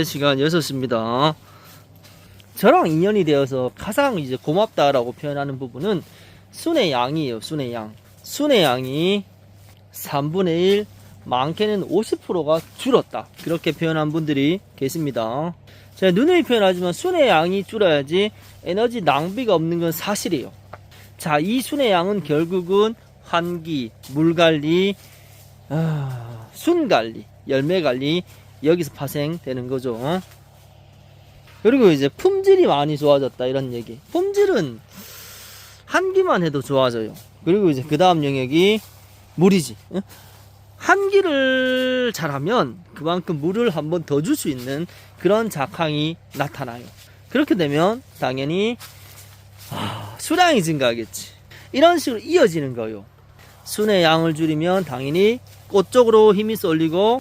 시간 6시입니다. 저랑 인연이 되어서 가장 이제 고맙다라고 표현하는 부분은 순의 양이에요. 순의 양. 순의 양이 3분의 1, 많게는 50%가 줄었다. 그렇게 표현한 분들이 계십니다. 제가 누누이 표현하지만 순의 양이 줄어야지 에너지 낭비가 없는 건 사실이에요. 자, 이 순의 양은 결국은 환기, 물관리, 순관리, 열매관리, 여기서 파생되는 거죠. 그리고 이제 품질이 많이 좋아졌다 이런 얘기. 품질은 한기만 해도 좋아져요. 그리고 이제 그 다음 영역이 물이지. 한기를 잘하면 그만큼 물을 한 번 더 줄 수 있는 그런 작황이 나타나요. 그렇게 되면 당연히 수량이 증가하겠지. 이런 식으로 이어지는 거예요. 순의 양을 줄이면 당연히 꽃 쪽으로 힘이 쏠리고,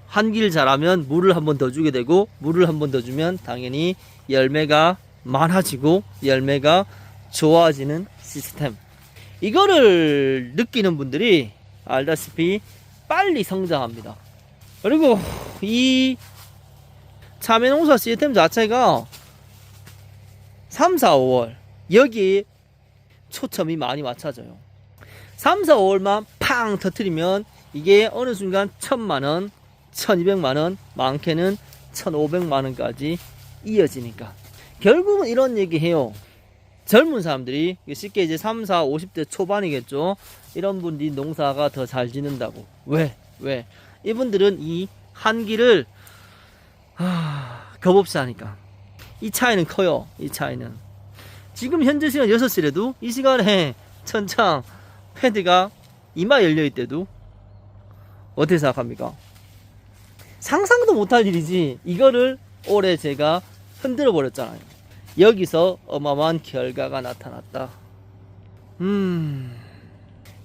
한기를 잘하면 물을 한 번 더 주게 되고, 물을 한 번 더 주면 당연히 열매가 많아지고 열매가 좋아지는 시스템. 이거를 느끼는 분들이 알다시피 빨리 성장합니다. 그리고 이 참외농사 시스템 자체가 3, 4, 5월 여기에 초점이 많이 맞춰져요. 3, 4, 5월만 팡 터트리면 이게 어느 순간 1000만원, 1200만원, 많게는 1500만원까지 이어지니까. 결국은 이런 얘기 해요. 젊은 사람들이 쉽게 이제 3, 4, 50대 초반이겠죠. 이런 분들이 농사가 더 잘 지는다고. 왜? 이분들은 이 한기를 겁없이 하니까. 이 차이는 커요. 이 차이는. 지금 현재 시간 6시라도 이 시간에 천창 패드가 이마 열려있을 때도 어떻게 생각합니까? 상상도 못할 일이지. 이거를 올해 제가 흔들어 버렸잖아요. 여기서 어마어마한 결과가 나타났다.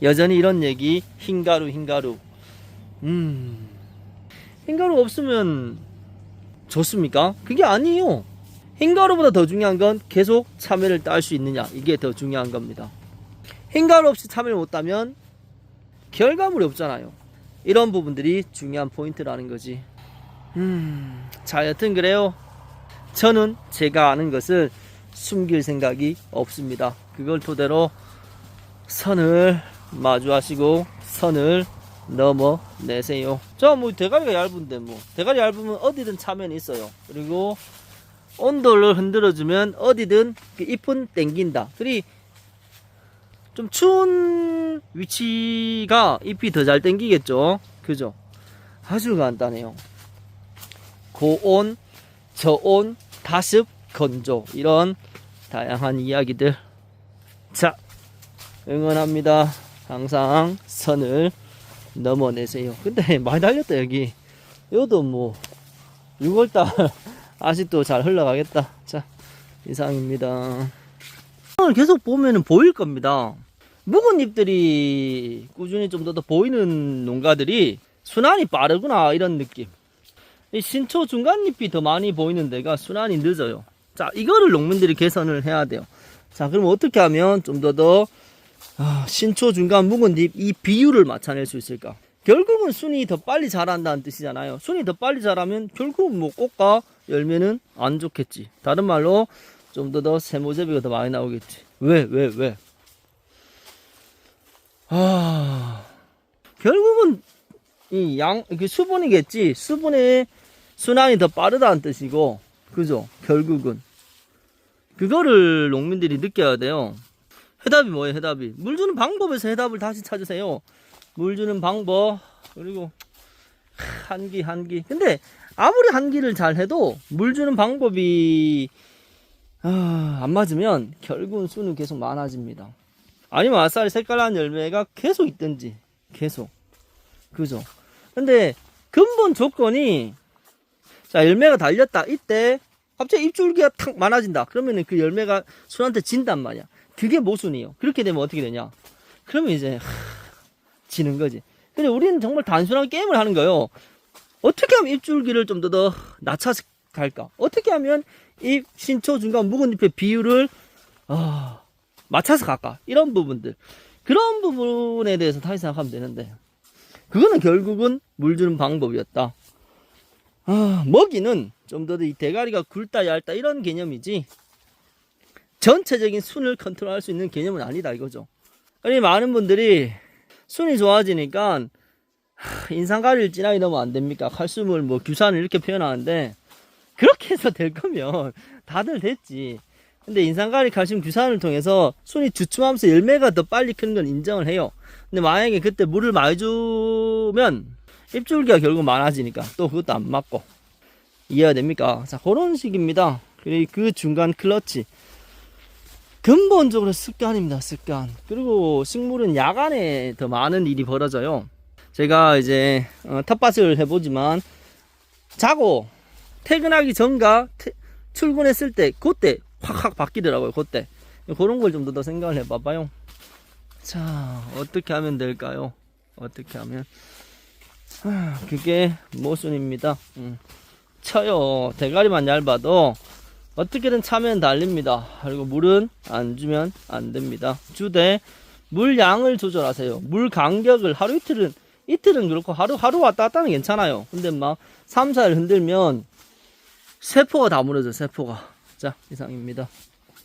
여전히 이런 얘기. 흰가루. 흰가루 없으면 좋습니까? 그게 아니에요. 흰가루보다 더 중요한 건 계속 참외를 딸 수 있느냐. 이게 더 중요한 겁니다. 흰가루 없이 참외를 못 따면 결과물이 없잖아요. 이런 부분들이 중요한 포인트라는 거지. 자, 여튼 그래요. 저는 제가 아는 것을 숨길 생각이 없습니다. 그걸 토대로 선을 마주하시고 선을 넘어내세요. 저 뭐 대가리가 얇은데 뭐 대가리 얇으면 어디든 참외는 있어요. 그리고 온도를 흔들어주면 어디든 그 잎은 땡긴다. 그리 좀 추운 위치가 잎이 더 잘 땡기겠죠. 그죠? 아주 간단해요. 고온, 저온, 다습, 건조, 이런 다양한 이야기들. 자, 응원합니다. 항상 선을 넘어내세요. 근데 많이 달렸다 여기. 이것도 뭐 6월달 아직도 잘 흘러가겠다. 자, 이상입니다. 오늘 계속 보면은 보일 겁니다. 묵은 잎들이 꾸준히 좀 더 보이는 농가들이 순환이 빠르구나, 이런 느낌. 이 신초 중간잎이 더 많이 보이는 데가 순환이 늦어요. 자, 이거를 농민들이 개선을 해야 돼요. 자, 그럼 어떻게 하면 좀 더 신초 중간 묵은 잎 이 비율을 맞춰낼 수 있을까? 결국은 순이 더 빨리 자란다는 뜻이잖아요. 순이 더 빨리 자라면 결국 뭐 꽃과 열매는 안 좋겠지. 다른 말로 좀 더 세모제비가 더 많이 나오겠지. 왜? 결국은 이 수분이겠지. 수분의 순환이 더 빠르다는 뜻이고, 그죠? 결국은 그거를 농민들이 느껴야 돼요. 해답이 뭐예요? 해답이 물 주는 방법에서 해답을 다시 찾으세요. 물 주는 방법. 그리고 한기. 근데 아무리 한기를 잘 해도 물 주는 방법이 안 맞으면 결국은 수는 계속 많아집니다. 아니면 아싸리 색깔난 열매가 계속 있든지. 계속. 그죠? 근데 근본 조건이, 자, 열매가 달렸다. 이때 갑자기 잎줄기가 탁 많아진다. 그러면은 그 열매가 순한테 진단 말이야. 그게 모순이에요. 그렇게 되면 어떻게 되냐? 그러면 이제 지는 거지. 근데 우리는 정말 단순한 게임을 하는 거예요. 어떻게 하면 잎줄기를 좀 더 낮춰서 갈까? 어떻게 하면 이 신초 중간 묵은 잎의 비율을 맞춰서 갈까? 이런 부분들. 그런 부분에 대해서 다시 생각하면 되는데, 그거는 결국은 물 주는 방법이었다. 먹이는 좀 더 이 대가리가 굵다 얇다 이런 개념이지 전체적인 순을 컨트롤할 수 있는 개념은 아니다 이거죠. 그러니 많은 분들이 순이 좋아지니까 인상가리를 진하게 넣으면 안 됩니까? 칼슘을 뭐 규산을 이렇게 표현하는데 그렇게 해서 될 거면 다들 됐지. 근데 인상가리 칼슘 규산을 통해서 순이 주춤하면서 열매가 더 빨리 크는 건 인정을 해요. 근데 만약에 그때 물을 많이 주면 잎줄기가 결국 많아지니까 또 그것도 안 맞고 이해가 됩니까? 자, 그런 식입니다. 그리고 그 중간 클러치 근본적으로 습관입니다. 습관. 그리고 식물은 야간에 더 많은 일이 벌어져요. 제가 이제 텃밭을 해보지만 자고 퇴근하기 전과 출근했을 때 그때 확 바뀌더라고요. 그때 그런 걸 좀 더 생각을 해봐봐요. 자, 어떻게 하면 될까요? 어떻게 하면 그게 모순입니다. 쳐요. 대가리만 얇아도 어떻게든 차면 달립니다. 그리고 물은 안 주면 안 됩니다. 주되 물 양을 조절하세요. 물 간격을 하루 이틀은 그렇고 하루 왔다 갔다 하면 괜찮아요. 근데 막 3, 4일 흔들면 세포가 다 무너져 세포가. 자, 이상입니다.